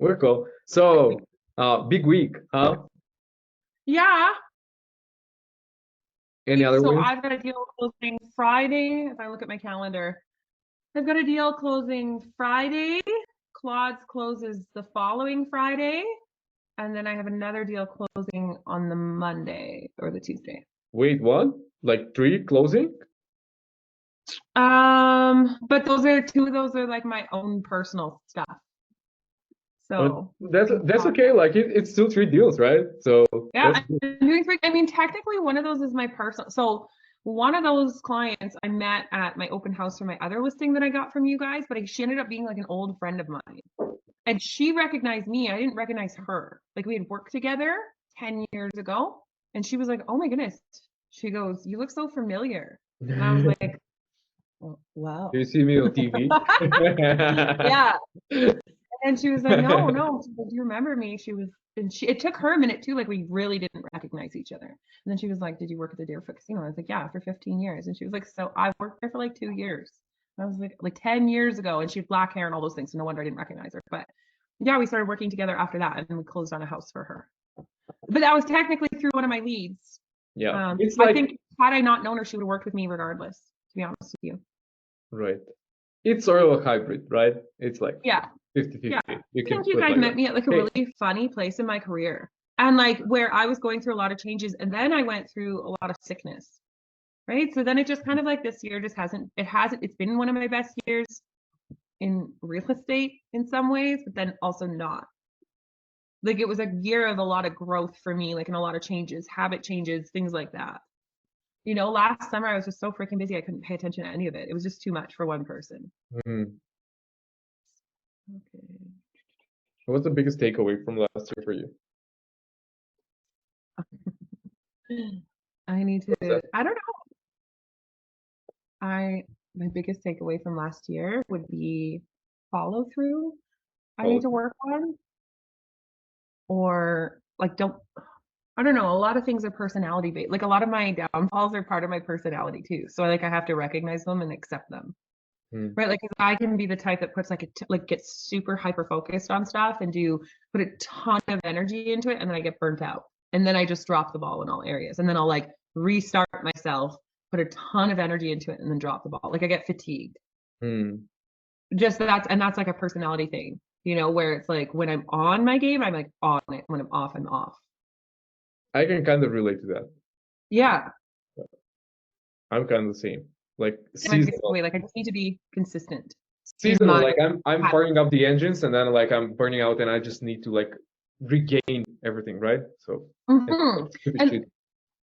We're cool. So, big week, huh? Yeah. Any other So wins? I've got a deal closing Friday. If I look at my calendar, I've got a deal closing Friday. Claude's closes the following Friday. And then I have another deal closing on the Monday or the Tuesday. Wait, what? Like 3 closing? But two of those are like my own personal stuff. So That's okay. Like it's still 3 deals, right? So yeah, that's good. I'm doing 3. I mean, technically one of those is my personal. So one of those clients I met at my open house for my other listing that I got from you guys, but she ended up being like an old friend of mine. And she recognized me. I didn't recognize her. Like we had worked together 10 years ago. And she was like, oh my goodness. She goes, you look so familiar. And I was like, oh, wow. Do you see me on TV? Yeah. And she was like, no. She goes, do you remember me? It took her a minute too. Like we really didn't recognize each other. And then she was like, did you work at the Deerfoot Casino? I was like, yeah, for 15 years. And she was like, so I've worked there for like 2 years. And I was like 10 years ago. And she had black hair and all those things. So no wonder I didn't recognize her. But yeah, we started working together after that, and then we closed on a house for her. But that was technically through one of my leads. Yeah. I think had I not known her, she would have worked with me regardless, to be honest with you. Right. It's sort of a hybrid, right? It's like 50-50. Yeah. You I can think you put guys like met me at like a really funny place in my career. And like where I was going through a lot of changes, and then I went through a lot of sickness. Right. So then it just kind of like this year just it's been one of my best years in real estate in some ways, but then also not. Like it was a year of a lot of growth for me, like in a lot of changes, habit changes, things like that. You know, last summer I was just so freaking busy I couldn't pay attention to any of it. It was just too much for one person. Mhm. Okay. What's the biggest takeaway from last year for you? I need to, I don't know. My biggest takeaway from last year would be follow through. I need to work on, or like I don't know. A lot of things are personality based. Like a lot of my downfalls are part of my personality too. So like I have to recognize them and accept them. Right? Like 'cause I can be the type that puts like gets super hyper focused on stuff and put a ton of energy into it, and then I get burnt out. And then I just drop the ball in all areas. And then I'll like restart myself, put a ton of energy into it, and then drop the ball. Like I get fatigued. Just that's like a personality thing, you know, where it's like when I'm on my game, I'm like on it. When I'm off, I'm off. I can kind of relate to that. Yeah. I'm kind of the same. Like seasonal. Like I just need to be consistent. Seasonal, like I'm firing up the engines and then like I'm burning out and I just need to like regain everything, right? So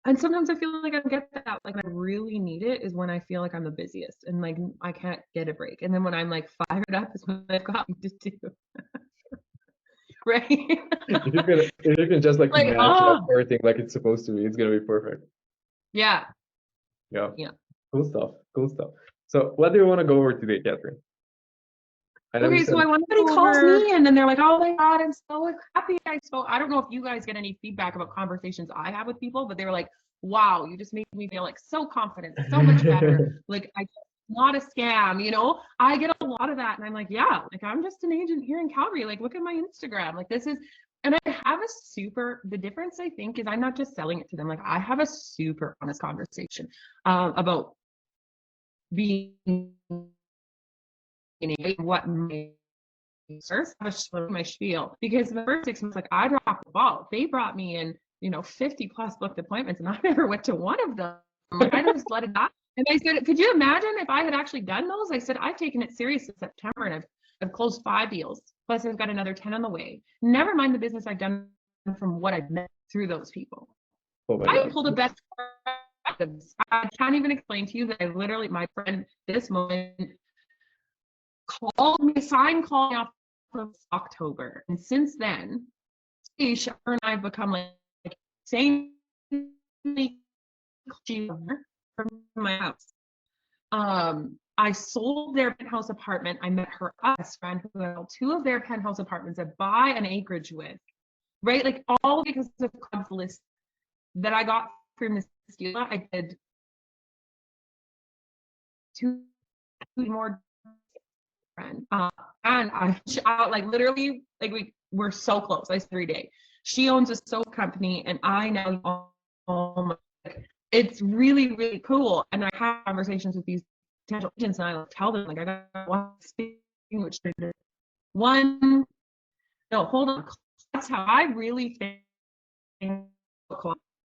and sometimes I feel like I don't get that. Like I really need it is when I feel like I'm the busiest and like I can't get a break. And then when I'm like fired up is when I've got to do. Right? you can just like match everything like it's supposed to be. It's gonna be perfect. Yeah. Yeah. Cool stuff. So what do you want to go over today, Catherine? Okay, so somebody calls me and then they're like, oh my God, I'm so happy I spoke. I don't know if you guys get any feedback about conversations I have with people, but they were like, wow, you just made me feel like so confident, so much better. Like not a scam, you know? I get a lot of that. And I'm like, yeah, like I'm just an agent here in Calgary. Like, look at my Instagram. Like and I have the difference I think is I'm not just selling it to them. Like I have a super honest conversation about being what my spiel, because the first 6 months, like I dropped the ball. They brought me in, 50 plus booked appointments, and I never went to one of them. Like I just let it die. And I said, could you imagine if I had actually done those? I said, I've taken it serious in September, and I've closed 5 deals. Plus, I've got another 10 on the way. Never mind the business I've done from what I've met through those people. I pulled a best. I can't even explain to you that I literally, my friend, this moment called me, called me off of October. And since then, her and I have become like same from my house. I sold their penthouse apartment. I met her best friend who held 2 of their penthouse apartments to buy an acreage with, right? Like all because of Club's list that I got from Meskula. I did 2 more friend. And I like literally like we're so close. I say every day. She owns a soap company, and I now own. It's really, really cool. And I have conversations with these potential agents, and I tell them, like, I got one which one. No, hold on. That's how I really think.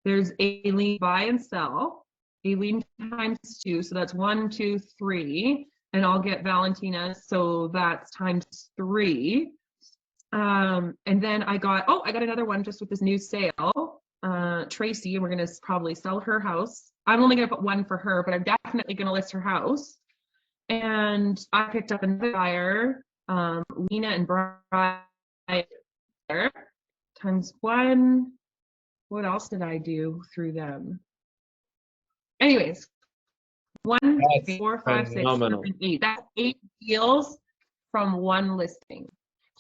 There's Aileen buy and sell. Aileen times 2, so that's 1, 2, 3, and I'll get Valentina, so that's times 3. And then I got another one just with this new sale. Tracy, and we're gonna probably sell her house. I'm only gonna put one for her, but I'm definitely gonna list her house. And I picked up another buyer, Lena and Brian, times 1. What else did I do through them? Anyways, 1, 2, 4, 5, 6, 7, 8. That's 8 deals from one listing.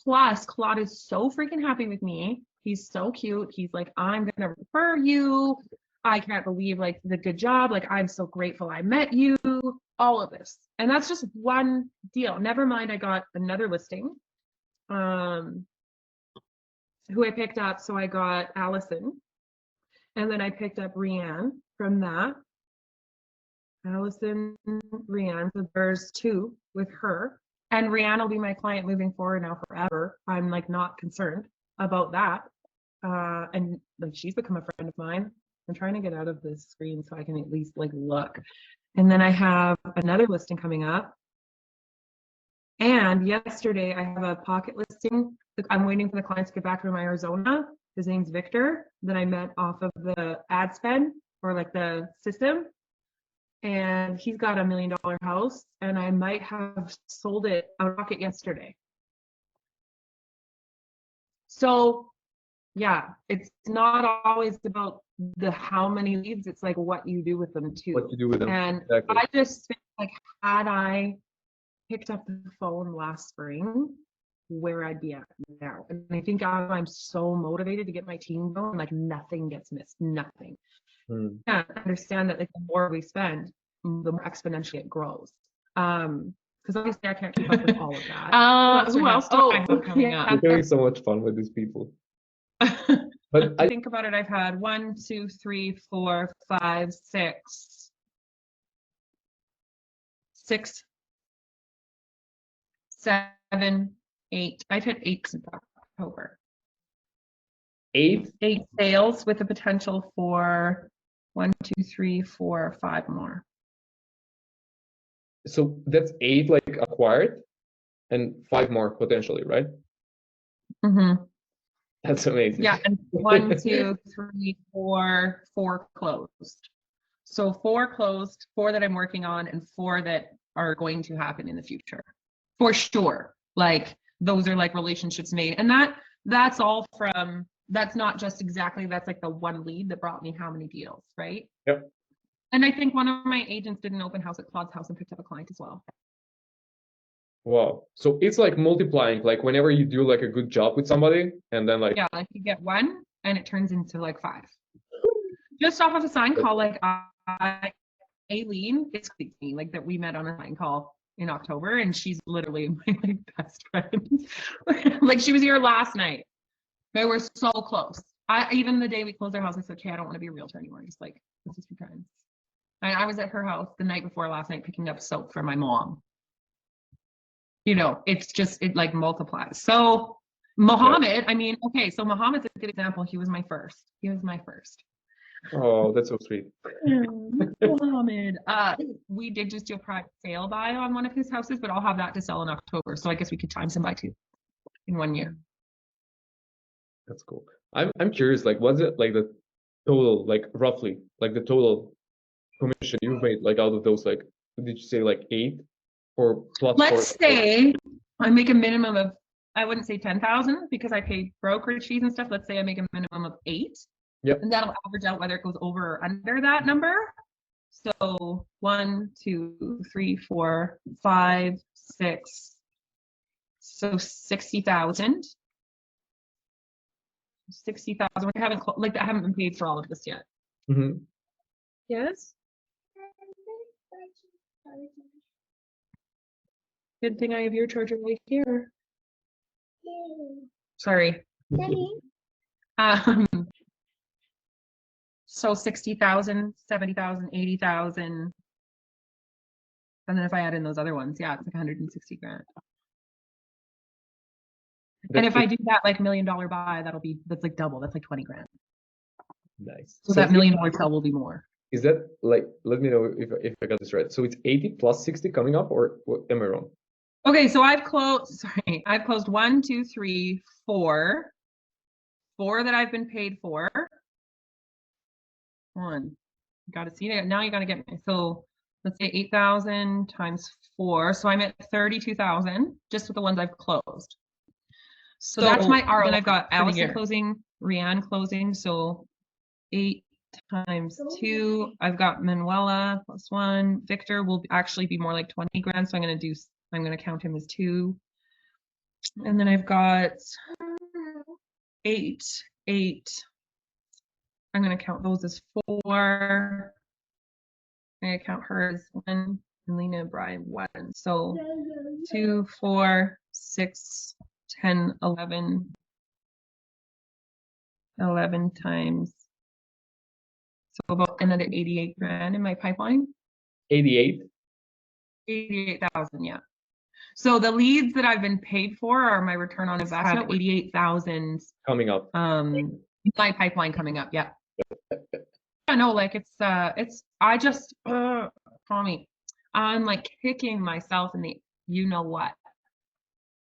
Plus, Claude is so freaking happy with me. He's so cute. He's like, I'm gonna refer you. I can't believe like the good job. Like, I'm so grateful I met you. All of this. And that's just one deal. Never mind, I got another listing. Who I picked up. So I got Allison. And then I picked up Rianne from that. Allison, Rianne. So there's 2 with her. And Rianne will be my client moving forward now forever. I'm like not concerned about that. And like she's become a friend of mine. I'm trying to get out of this screen so I can at least like look. And then I have another listing coming up. And yesterday I have a pocket listing. I'm waiting for the client to get back from Arizona. His name's Victor, that I met off of the ad spend or like the system. And he's got $1 million house, and I might have sold it out of pocket yesterday. So yeah, it's not always about the how many leads, it's like what you do with them too. What you do with them. And exactly. I just think like had I picked up the phone last spring, where I'd be at now. And I think I'm so motivated to get my team going, like nothing gets missed, nothing. Yeah, I understand that like the more we spend, the more exponentially it grows. Because obviously I can't keep up with all of that. Who else do I have coming up? You're having so much fun with these people. But I think about it, I've had 1, 2, 3, 4, 5, 6, 7, 8. I've had 8 since October. 8 sales with the potential for 1, 2, 3, 4, 5 more. So that's 8 like acquired and 5 more potentially, right? Mm-hmm. That's amazing. Yeah, and 1, 2, 3, 4 closed. So 4 closed, 4 that I'm working on, and 4 that are going to happen in the future. For sure. Like those are like relationships made. And that's all from, that's not just exactly, that's like the one lead that brought me how many deals, right? Yep. And I think one of my agents did an open house at Claude's house and picked up a client as well. Wow. So it's like multiplying, like whenever you do like a good job with somebody and then like. Yeah, like you get 1 and it turns into like 5. Just off of a sign call, like Aileen, it's me, like that we met on a sign call in October, and she's literally my like best friend. Like she was here last night. They were so close. Even the day we closed our house, I said, okay, I don't want to be a realtor anymore. Just like, let's just be friends. And I was at her house the night before last night picking up soap for my mom. You know, it's just, it like multiplies. So Mohammed, I mean, okay, so Mohammed's a good example. He was my first. Oh, that's so sweet. Mohammed. We did just do a private sale buy on one of his houses, but I'll have that to sell in October. So I guess we could time some by 2 in 1 year. That's cool. I'm curious, like, what's it like the total, like roughly, like the total commission you've made, like out of those, like, did you say like 8 or plus? Let's say I make a minimum of, I wouldn't say 10,000 because I pay brokerage fees and stuff. Let's say I make a minimum of 8. Yep. And that'll average out whether it goes over or under that number. So 1, 2, 3, 4, 5, 6. So 60,000. 60,000. We haven't like I haven't been paid for all of this yet. Mm-hmm. Yes. Good thing I have your charger right here. Sorry. Um, so 60,000, 70,000, 80,000. And then if I add in those other ones, yeah, it's like 160 grand. And if I do that like $1 million buy, that's like double. That's like 20 grand. Nice. So that $1 million sell will be more. Is that like, let me know if I got this right. So it's 80 plus 60 coming up, or what, am I wrong? Okay, so I've closed 1, 2, 3, 4. 4 that I've been paid for. One. Got to see it. Now you got to get me. So let's say 8,000 times 4. So I'm at 32,000 just with the ones I've closed. So that's my RO. Then I've got Allison closing, Rianne closing. So 8 times 2. I've got Manuela plus 1. Victor will actually be more like 20 grand. So I'm going to count him as 2. And then I've got 8. I'm going to count those as 4. I'm going to count her as 1. And Lena and Brian 1. So 2, 4, 6, 10, 11. 11 times. So about another 88 grand in my pipeline. 88,000, yeah. So the leads that I've been paid for are my return on investment, 88,000 coming up. My pipeline coming up, yeah. Yeah, no, like I just Tommy, I'm like kicking myself in the you know what,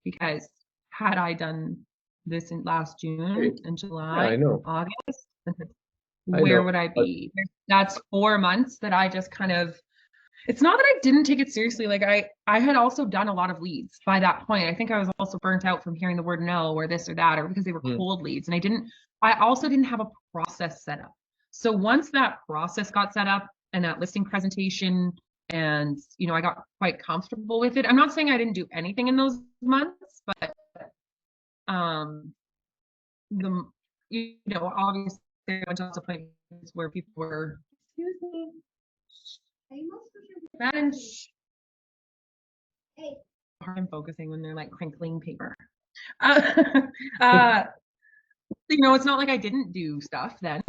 because had I done this in last June and July, August, where would I be? That's 4 months that I just kind of, it's not that I didn't take it seriously. Like I had also done a lot of leads by that point. I think I was also burnt out from hearing the word no or this or that, or because they were cold leads. And I also didn't have a process set up. So once that process got set up and that listing presentation, and I got quite comfortable with it. I'm not saying I didn't do anything in those months, but obviously I went to places where people were, excuse me, I'm focusing when they're like crinkling paper. It's not like I didn't do stuff then,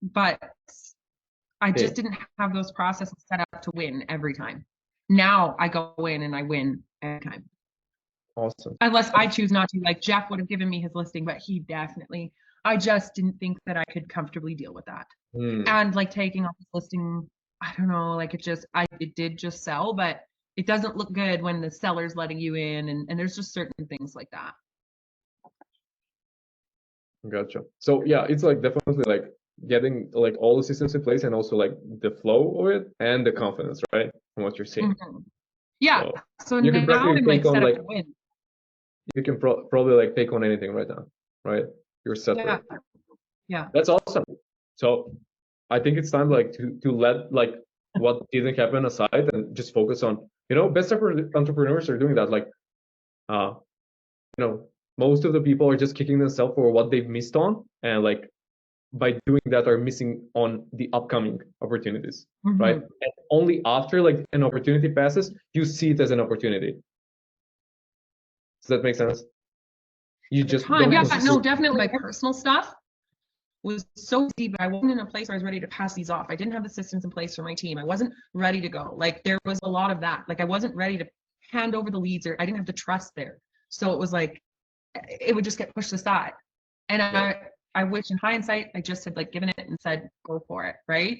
but I just didn't have those processes set up to win every time. Now I go in and I win every time. Awesome. Unless I choose not to, like Jeff would have given me his listing, but I just didn't think that I could comfortably deal with that. And like taking off this listing, I don't know, like it did just sell, but it doesn't look good when the seller's letting you in, and there's just certain things like that. Gotcha. So yeah, it's like definitely like getting like all the systems in place and also like the flow of it and the confidence, right? From what you're saying. Yeah. So you can now I'm like set up to win. You can probably like take on anything right now, right? You're set for it. Yeah. That's awesome. So I think it's time like to let like what didn't happen aside and just focus on, best entrepreneurs are doing that. Like, most of the people are just kicking themselves for what they've missed on, and like by doing that are missing on the upcoming opportunities, right? And only after like an opportunity passes, you see it as an opportunity. Does that make sense? You just definitely. My personal stuff was so deep, but I wasn't in a place where I was ready to pass these off. I didn't have the systems in place for my team. I wasn't ready to go. Like there was a lot of that. Like I wasn't ready to hand over the leads, or I didn't have the trust there. So it was like it would just get pushed aside. And I wish in hindsight I just had like given it and said go for it, right?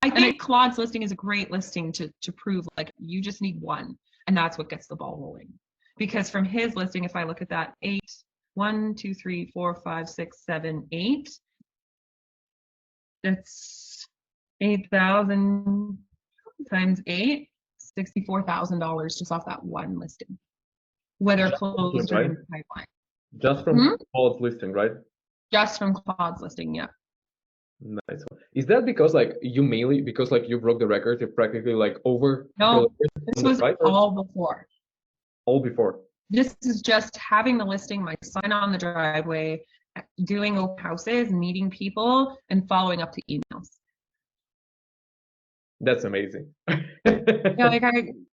I think Claude's listing is a great listing to prove like you just need one, and that's what gets the ball rolling. Because from his listing, if I look at that 1, 2, 3, 4, 5, 6, 7, 8. That's 8,000 times 8, $64,000 just off that one listing. Whether closed or in the pipeline. Just from Claude's listing, right? Just from Claude's listing, yeah. Nice. Is that because like because like you broke the record, you're practically like over? No, this was all before. All before. This is just having the listing, my sign on the driveway, doing open houses, meeting people, and following up to emails. That's amazing. Yeah,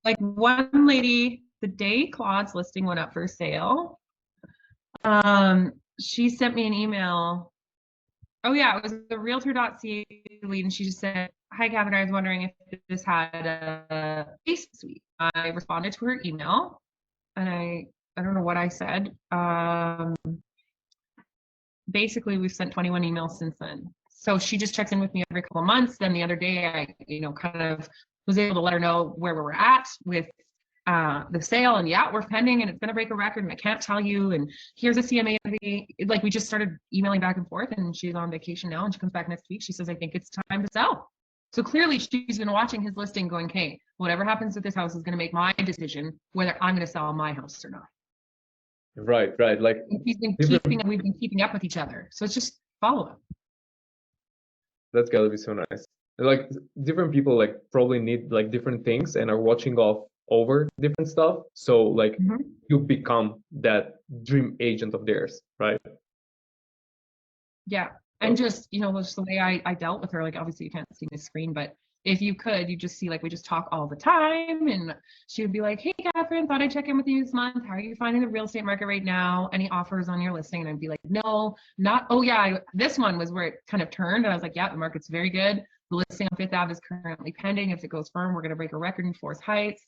like one lady, the day Claude's listing went up for sale, She sent me an email. Oh yeah, it was the realtor.ca lead, and she just said, "Hi, Katherine. I was wondering if this had a case this week." I responded to her email, and I don't know what I said. Basically, we've sent 21 emails since then. So she just checks in with me every couple of months. Then the other day, I kind of was able to let her know where we were at with the sale, and yeah, we're pending, and it's going to break a record, and I can't tell you, and here's a CMA. Like, we just started emailing back and forth, and she's on vacation now, and she comes back next week. She says, "I think it's time to sell." So clearly she's been watching his listing going, "Okay, whatever happens with this house is going to make my decision whether I'm going to sell my house or not." Right. Like, we've been keeping up with each other. So it's just follow up. That's gotta be so nice. Like, different people like probably need like different things and are watching over different stuff. So like you become that dream agent of theirs, right? Yeah. And just, just the way I dealt with her, like, obviously you can't see the screen, but if you could, you just see, like, we just talk all the time, and she would be like, "Hey, Katherine, thought I'd check in with you this month. How are you finding the real estate market right now? Any offers on your listing?" And I'd be like, "No, not, oh yeah, this one was where it kind of turned." And I was like, "Yeah, the market's very good. The listing on Fifth Ave is currently pending. If it goes firm, we're going to break a record in Forest Heights.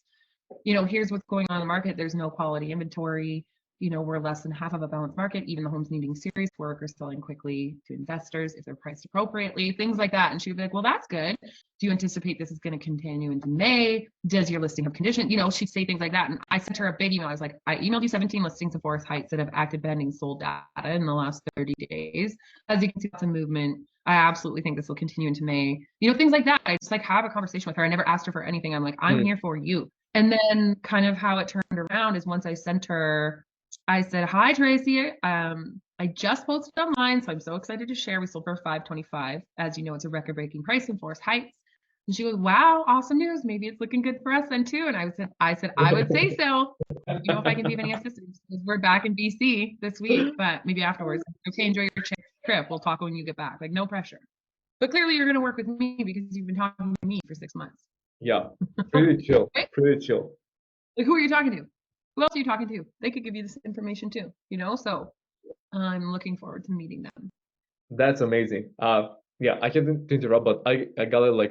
Here's what's going on in the market. There's no quality inventory. We're less than half of a balanced market. Even the homes needing serious work are selling quickly to investors if they're priced appropriately," things like that. And she would be like, "Well, that's good. Do you anticipate this is going to continue into May? Does your listing have conditions?" She'd say things like that. And I sent her a big email. I was like, "I emailed you 17 listings in Forest Heights that have active pending sold data in the last 30 days. As you can see, lots of movement. I absolutely think this will continue into May." Things like that. I just like have a conversation with her. I never asked her for anything. I'm like, "I'm here for you." And then kind of how it turned around is once I sent her, I said, "Hi, Tracy. I just posted online, so I'm so excited to share. We sold for $525. As you know, it's a record-breaking price in Forest Heights." And she goes, "Wow, awesome news. Maybe it's looking good for us then too." And I said, "I would say so. If I can be of any assistance, because we're back in BC this week, but maybe afterwards. Okay, enjoy your trip. We'll talk when you get back. Like, no pressure. But clearly you're going to work with me because you've been talking to me for 6 months." Yeah, pretty chill. Pretty chill. Like, who are you talking to? Who else are you talking to? They could give you this information too, so I'm looking forward to meeting them. That's amazing. Yeah, I can't interrupt, but I gotta like